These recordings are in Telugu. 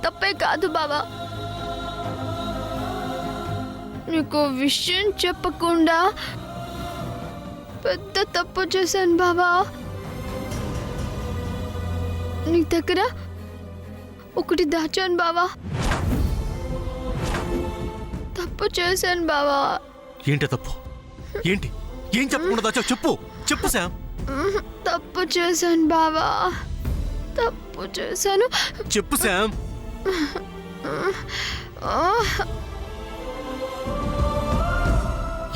తప్పే కాదు బావా. నీకు విషయం చెప్పకుండా పెద్ద తప్పు చేశాను బావా. నీ దగ్గర ఒకటి దాచాను బావా. తప్పు చేశాను బావా. ఏంటి తప్పు? ఏంటి? ఏం చెప్పకుండా దాచావు? చెప్పు చెప్పు శామ్. తప్పు చేశాను బావా. తప్పు చేశాను. చెప్పు శామ్.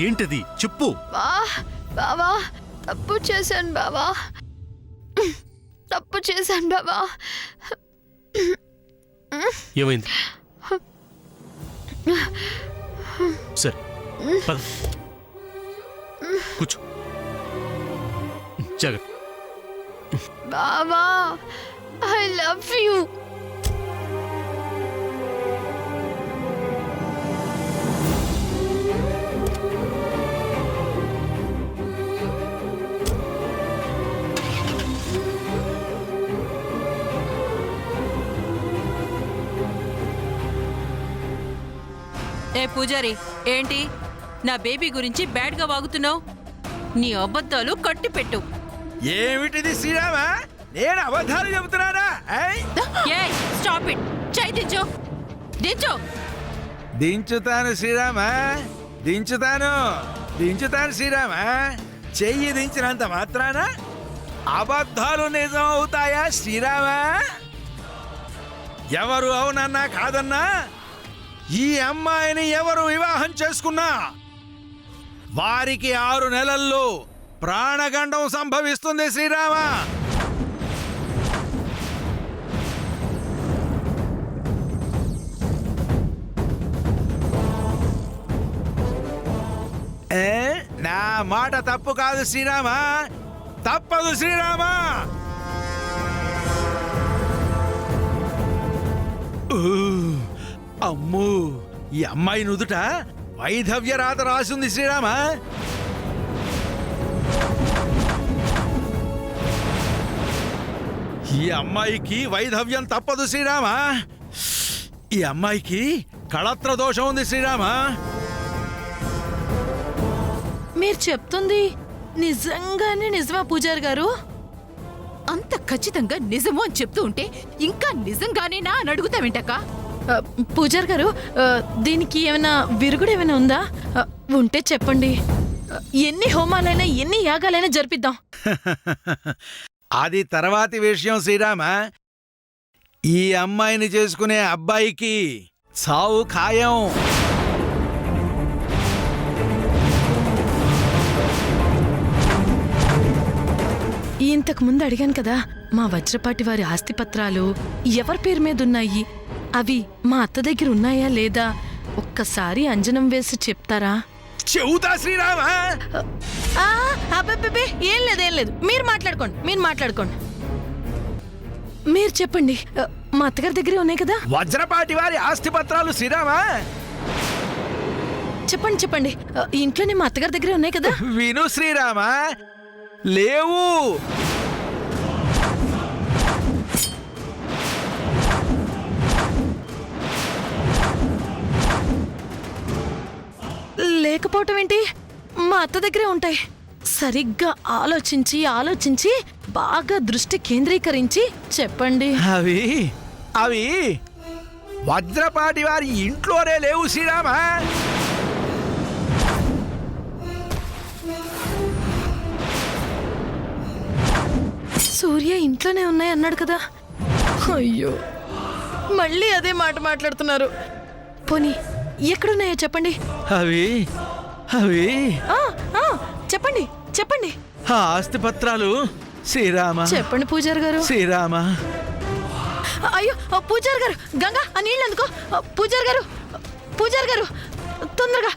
ఏంటది? చెప్పు బావా. తప్పు చేశాను బావా. తప్పు చేశాను బావా. ఏమైంది? సరే పద, కూర్చో. జాగ్రత్త. బావా, ఐ లవ్ యూ. ఏ పూజారి, ఏంటి నా బేబీ గురించి బ్యాడ్గా వాగుతున్నావు? నీ అబద్ధాలు కట్టిపెట్టు. ఏమిటిది శ్రీరామా? నేను అబద్ధాలు చెబుతున్నానా? ఏయ్, స్టాప్ ఇట్. చెయ్యి దించు, దించు. దించుతాను శ్రీరామా, దించుతాను శ్రీరామా. చెయ్యి దించినంత మాత్రాన అబద్ధాలు నిజం అవుతాయా శ్రీరామా? ఎవరు అవునన్నా కాదన్నా, ఈ అమ్మాయిని ఎవరు వివాహం చేసుకున్నా వారికి 6 నెలల్లో ప్రాణగండం సంభవిస్తుంది శ్రీరామ. నా మాట తప్పు కాదు శ్రీరామ, తప్పదు శ్రీరామ. అమ్మో, ఈ అమ్మాయి నుదుట వైధవ్య రాత రాసింది శ్రీరామ. ఈ అమ్మాయికి వైధవ్యం తప్పదు శ్రీరామ. ఈ అమ్మాయికి కళత్ర దోషం ఉంది శ్రీరామ. మీరు చెప్తుంది నిజంగానే నిజమా పూజారి గారు? అంత ఖచ్చితంగా నిజమో అని చెప్తూ ఉంటే ఇంకా నిజంగానేనా అని అడుగుతావేంటక్క? పూజారి గారు, దీనికి ఏమైనా విరుగుడు ఏమైనా ఉందా? ఉంటే చెప్పండి. ఎన్ని హోమాలైనా ఎన్ని యాగాలైనా జరిపిద్దాం. అది తర్వాతి విషయం శ్రీరామ. ఈ అమ్మాయిని చేసుకునే అబ్బాయికి సావు ఖాయం. ఇంతకు ముందు అడిగాను కదా, మా వజ్రపాటి వారి ఆస్తిపత్రాలు ఎవరి పేరు మీద ఉన్నాయి, అవి మా అత్త దగ్గర ఉన్నాయా లేదా ఒక్కసారి అంజనం వేసి చెప్తారా? చెబుతా శ్రీరామ. అబ్బే, ఏం లేదు. మీరు మాట్లాడుకోండి. మీరు చెప్పండి. మా అత్తగారి దగ్గరే ఉన్నాయి కదా? వజ్రపాటి వారి ఆస్తిపత్రాలు శ్రీరామ. చెప్పండి. ఇంట్లోనే మా అత్తగారి దగ్గరే ఉన్నాయి కదా? విను శ్రీరామ, లేవు. లేకపోవటం ఏంటి? మా అత్త దగ్గరే ఉంటాయి. సరిగ్గా ఆలోచించి బాగా దృష్టి కేంద్రీకరించి చెప్పండి. అవి వజ్రపాటి వారి ఇంట్లోనే లేవు శ్రీరామ. సూర్య ఇంట్లోనే ఉన్నాయి అన్నాడు కదా. అయ్యో, మళ్ళీ అదే మాట మాట్లాడుతున్నారు. పోనీ ఎక్కడున్నాయో చెప్పండి. అవి చెప్పండి. ఆస్తిపత్రాలు శ్రీరామ. చెప్పండి పూజారి గారు. శ్రీరామ. అయ్యో పూజారి గారు, గంగా ఆ నీళ్ళు అందుకో. పూజారి గారు తొందరగా.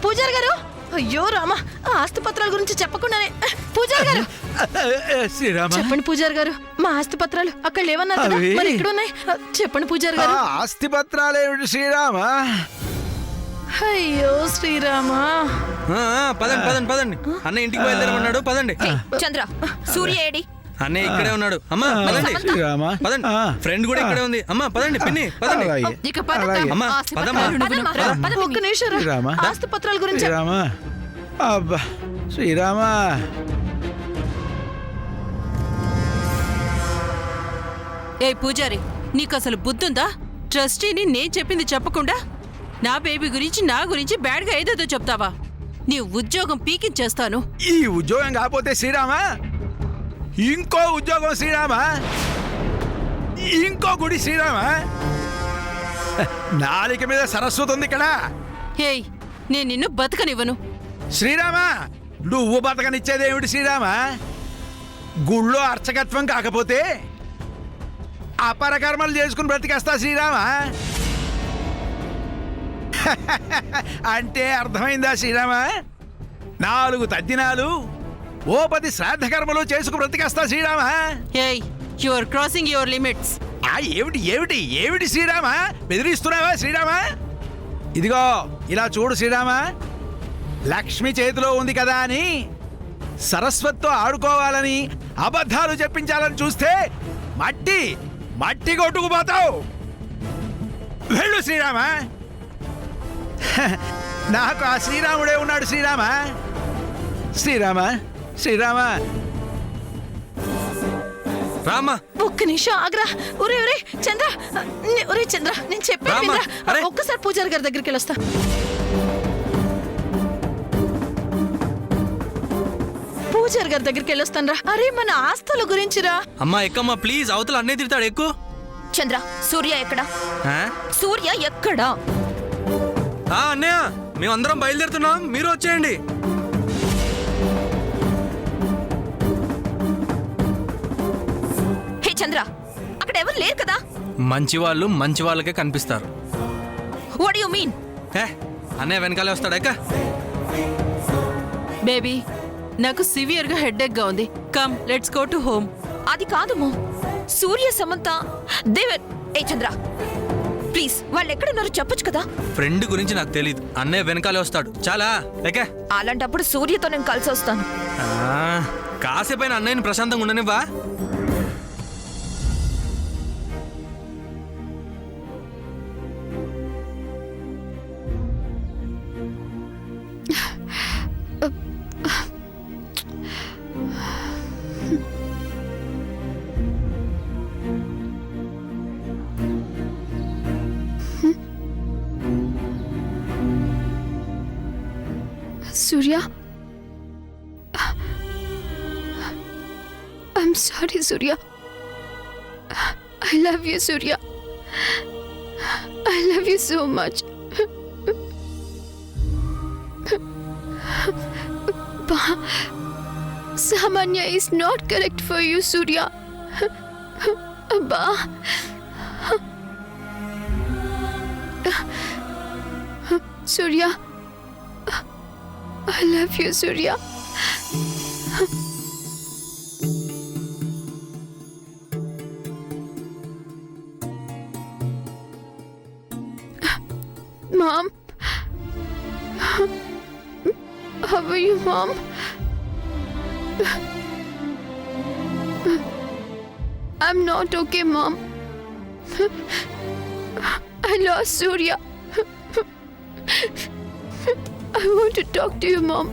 పూజారి గారు, అయ్యో రామా, ఆస్తిపత్రాల గురించి చెప్పకుండానే. పూజారి గారు శ్రీరామ. చెప్పండి పూజారి గారు, మా ఆస్తిపత్రాలు అక్కడ లేవన్నారు కదా, మరి ఎక్కడున్నాయి చెప్పండి పూజారి గారు. ఆస్తిపత్రాలు ఏమిటి శ్రీరామ? అయ్యో శ్రీరామా. పదండి అన్న ఇంటికి బయలుదేరమన్నాడు. పదండి. చంద్ర, సూర్య ఏడి? అన్నయ్య ఇక్కడే ఉన్నాడు. అమ్మా పదండి శ్రీరామా పదండి. ఫ్రెండ్ కూడా ఇక్కడే ఉంది. అమ్మా పదండి పిన్ని పదండి. అలాగే. ఇక పద అలాగే. అమ్మా, ఆస్తి పదమ్మా. పత్రాలు నువ్వు రా, పద ఒక్క పిన్ని. నిమిషం రా. శ్రీరామా. ఆస్తి పత్రాల గురించి శ్రీరామా అబ్బా శ్రీరామా ఏ పూజారి, నీకు అసలు బుద్ధుందా? ట్రస్టీని నేను చెప్పింది చెప్పకుండా నా బేబీ గురించి నా గురించి బ్యాడ్గా ఏదేదో చెప్తావా? నీ ఉద్యోగం పీకించేస్తాను. ఈ ఉద్యోగం కాకపోతే శ్రీరామా ఇంకో ఉద్యోగం శ్రీరామా ఇంకో గుడి శ్రీరామా నాలిక మీద సరస్వతి ఉంది ఇక్కడ హేయ్, నేను నిన్ను బతకనివ్వను. శ్రీరామా నువ్వు బతకనిచ్చేదేమిటి శ్రీరామా గుళ్ళో అర్చకత్వం కాకపోతే అపరకర్మలు చేసుకుని బ్రతికేస్తా శ్రీరామా అంటే అర్థమైందా శ్రీరామా 4 తద్దినాలు ఓ 10 శ్రాద్ధ కర్మలు చేసుకు బ్రతికేస్తా శ్రీరామా hey, you are crossing your limits. ఏమిటి ఏమిటి ఏమిటి శ్రీరామా బెదిరిస్తున్నావా శ్రీరామా ఇదిగో ఇలా చూడు శ్రీరామా లక్ష్మి చేతిలో ఉంది కదా అని సరస్వతితో ఆడుకోవాలని అబద్ధాలు చెప్పించాలని చూస్తే మట్టి మట్టి కొట్టుకుపోతావు వెళ్ళు శ్రీరామా నాకు ఆ శ్రీరాముడే ఉన్నాడు శ్రీరామా శ్రీరామా శ్రీరామా రామ్మా. ఒక్క నిమిషం ఆగ్రా. ఒరే ఒరే చంద్ర, ఒరే చంద్ర నేను చెప్పాను రామ్మా. వినరా? అరే. ఒక్కసారి పూజారి గారి దగ్గరికి వెళ్ళొస్తా. పూజారి గారి దగ్గరికి వెళ్ళొస్తాను రా. అరే మన ఆస్తుల గురించిరా. అమ్మా ఎక్కమ్మా ప్లీజ్, అవతల అన్నయ్య తిడతాడు ఎక్కువ. చంద్ర, సూర్య ఎక్కడా? సూర్య ఎక్కడా? అన్నయ్య మేమందరం బయలుదేరుతున్నాం, మీరు వచ్చేయండి. హే చంద్ర, అక్కడ ఎవరు లేరు కదా? మంచి వాళ్ళు మంచి వాళ్ళకే కనిపిస్తారు. What you mean? అన్నయ్య వెనకాలే వస్తాడు ఎక్క. బేబీ, నాకు సివియర్గా హెడ్ఏక్గా ఉంది. Come let's go to home. అది కాదు మో. సూర్య సమంత దేవర్. ఏ చంద్ర ప్లీజ్, వాళ్ళు ఎక్కడున్నారో చెప్పొచ్చు కదా. ఫ్రెండ్ గురించి నాకు తెలియదు, అన్నయ్య వెనకాలే వస్తాడు. చాలా ఎక్క. అలాంటప్పుడు సూర్యతో నేను కలిసి వస్తాను. కాసేపైన అన్నయ్యని ప్రశాంతంగా ఉండనివ్వా. Surya, I'm sorry, Surya. I love you, Surya. I love you so much. Samanya is not correct for you, Surya. Abba. Surya. I love you, Surya. Mom? How are you, Mom? I'm not okay, Mom. I lost Surya. I want to talk to you, Mom.